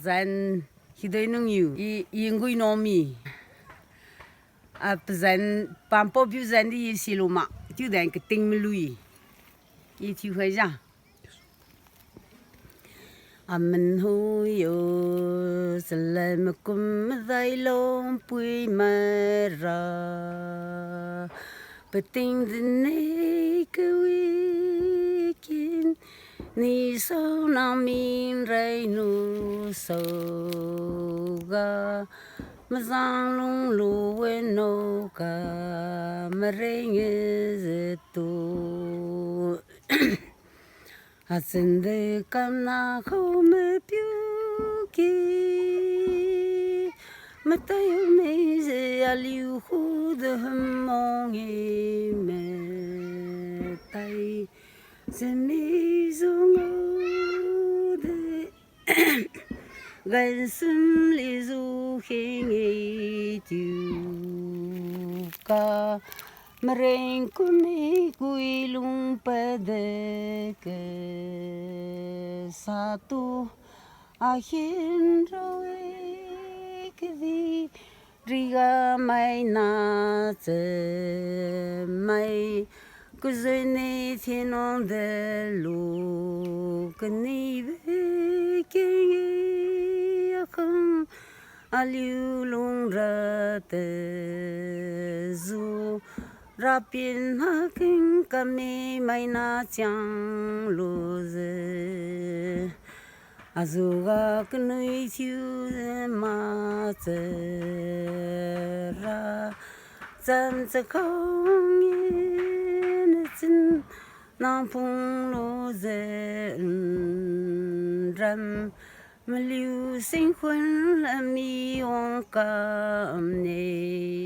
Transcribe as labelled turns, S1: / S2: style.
S1: Zan Khiudonlungliu Yingui no mi zan pampo biu zan di siloma tu dan katinglui yi tu hai ja amen hu yo salam kum dai lom pui mara peting ne kwi kin ni so na min rai nu so ga mà giang lung lu quên nô cả mà rèn như tu à xin de cam na khâu mê piu ki mà tay mê ze a liu khu de hâm mong e mê tay ze mi zung ô de gần xâm li du hình ấy tiêu ca mà rèn con ấy quy lung pa de ke sa tu a hin rồi cái gì riga mai na ze mai cứ dây này thiên ông de lu cái này về cái không aliu lung ra te zu ra pin ha kinh kami mai na chang lu ze azuga knui chiu ma ze ra zan ze không yên chân nam phong lu ze ram mà liu sinh khuẩn là mi ong cam nê